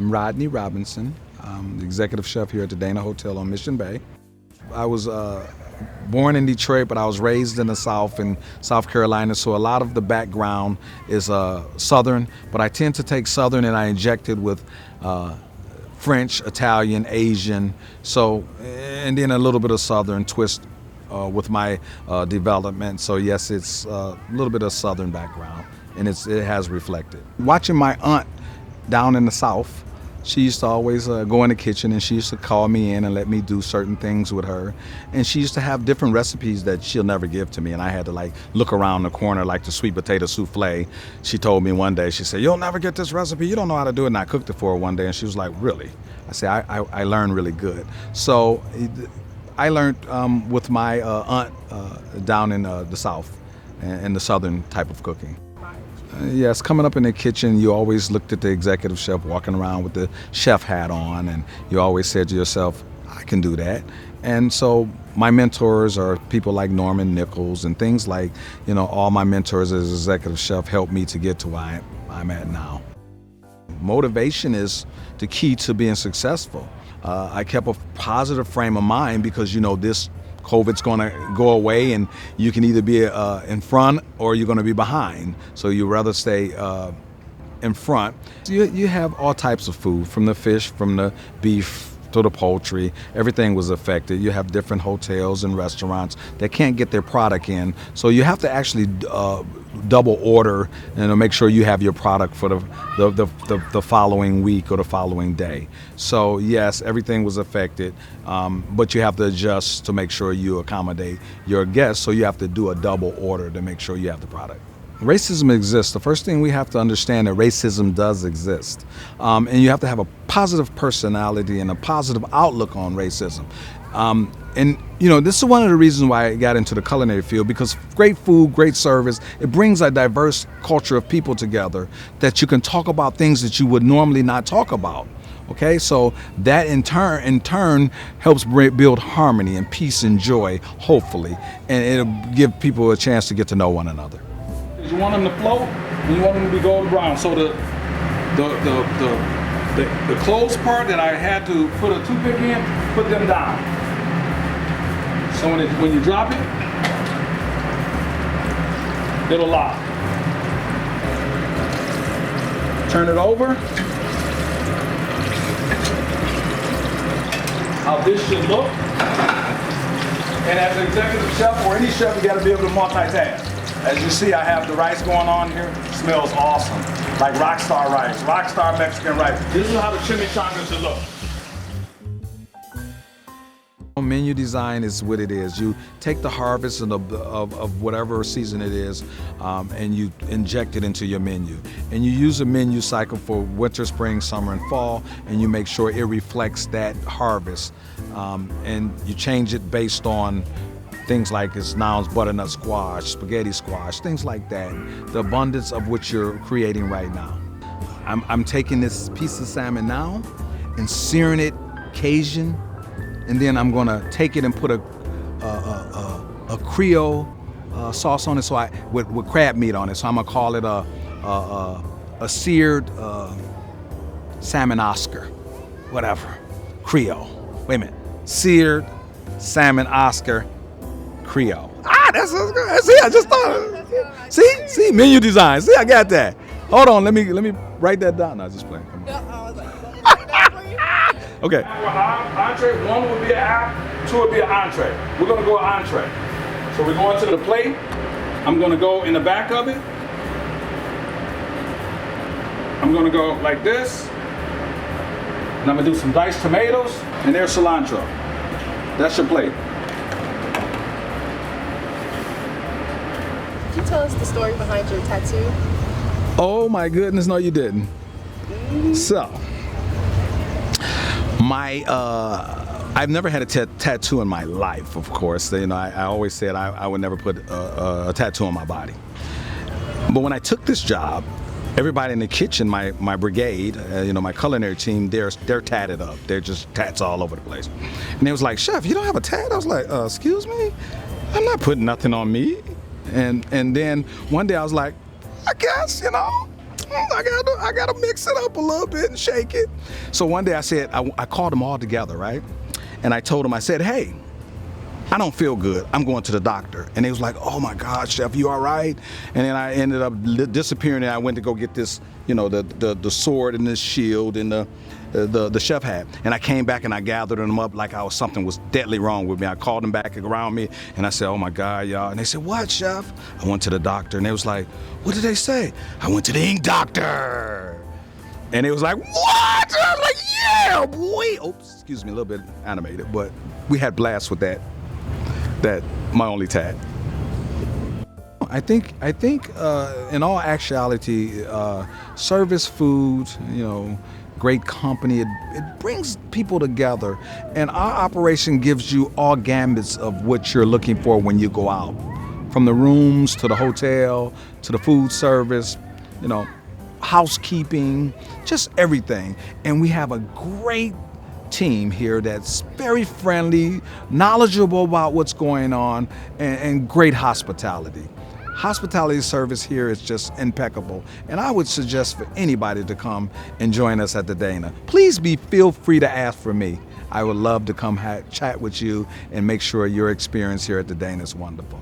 I'm Rodney Robinson. I'm the executive chef here at the Dana Hotel on Mission Bay. I was born in Detroit, but I was raised in the South, in South Carolina, so a lot of the background is Southern, but I tend to take Southern and I inject it with French, Italian, Asian, and then a little bit of Southern twist with my development. So yes, it's a little bit of Southern background, and it has reflected. Watching my aunt down in the South, she used to always go in the kitchen and she used to call me in and let me do certain things with her. And she used to have different recipes that she'll never give to me. And I had to like look around the corner like the sweet potato souffle. She told me one day, she said, "You'll never get this recipe. You don't know how to do it." And I cooked it for her one day and she was like, "Really?" I said, I learned really good. So I learned with my aunt down in the South and the Southern type of cooking. Yes, coming up in the kitchen, you always looked at the executive chef walking around with the chef hat on, and you always said to yourself, "I can do that." And so my mentors are people like Norman Nichols and things like, all my mentors as executive chef helped me to get to where I'm at now. Motivation is the key to being successful. I kept a positive frame of mind because, this COVID's going to go away and you can either be in front or you're going to be behind. So you rather stay in front. You have all types of food, from the fish, from the beef to the poultry. Everything was affected. You have different hotels and restaurants that can't get their product in. So you have to actually double order and make sure you have your product for the following week or the following day. So yes, everything was affected, but you have to adjust to make sure you accommodate your guests. So you have to do a double order to make sure you have the product. Racism exists. The first thing we have to understand that racism does exist. And you have to have a positive personality and a positive outlook on racism. This is one of the reasons why I got into the culinary field, because great food, great service, it brings a diverse culture of people together that you can talk about things that you would normally not talk about. Okay, so that in turn helps build harmony and peace and joy, hopefully, and it'll give people a chance to get to know one another. You want them to float, and you want them to be golden brown. So the closed part that I had to put a toothpick in, put them down. So when you drop it, it'll lock. Turn it over. How this should look. And as an executive chef or any chef, you got to be able to multitask. As you see, I have the rice going on here. It smells awesome. Like Rockstar rice, Rockstar Mexican rice. This is how the chimichanga should look. Menu design is what it is. You take the harvest of whatever season it is, and you inject it into your menu. And you use a menu cycle for winter, spring, summer, and fall, and you make sure it reflects that harvest. And you change it based on things like now it's butternut squash, spaghetti squash, things like that. The abundance of which you're creating right now. I'm taking this piece of salmon now and searing it Cajun, and then I'm gonna take it and put a Creole sauce on it, with crab meat on it. So I'm gonna call it a seared salmon Oscar, whatever, Creole. Wait a minute, seared salmon Oscar Creole. That's good. See, I just thought. See, menu design. See, I got that. Hold on, let me write that down. No, just playing. Okay. Entree, one would be an app, two would be an entree. We're gonna go entree. So we're going to the plate. I'm gonna go in the back of it. I'm gonna go like this. And I'm gonna do some diced tomatoes, and there's cilantro. That's your plate. Can you tell us the story behind your tattoo? Oh my goodness, no you didn't. So, I've never had a tattoo in my life, of course. I always said I would never put a tattoo on my body. But when I took this job, everybody in the kitchen, my brigade, my culinary team, they're tatted up. They're just tats all over the place. And they was like, "Chef, you don't have a tat?" I was like, "Excuse me? I'm not putting nothing on me." And then one day I was like, "I guess, I gotta mix it up a little bit and shake it. So one day I said, I called them all together, right? And I told them, I said, hey, I don't feel good. I'm going to the doctor. And they was like, oh my God, Chef, you all right? And then I ended up disappearing, and I went to go get this, the sword and this shield and the chef hat. And I came back and I gathered them up like something was deadly wrong with me. I called them back around me and I said, oh my God, y'all. And they said, what, Chef? I went to the doctor, and they was like, what did they say? I went to the ink doctor. And it was like, what? And I was like, yeah, boy. Oops, excuse me, a little bit animated, but we had blasts with that my only tag. I think in all actuality, service food, great company, it brings people together, and our operation gives you all gambits of what you're looking for when you go out, from the rooms to the hotel to the food service, housekeeping, just everything. And we have a great team here that's very friendly, knowledgeable about what's going on, and great hospitality. Hospitality service here is just impeccable, and I would suggest for anybody to come and join us at the Dana. Please feel free to ask for me. I would love to come chat with you and make sure your experience here at the Dana is wonderful.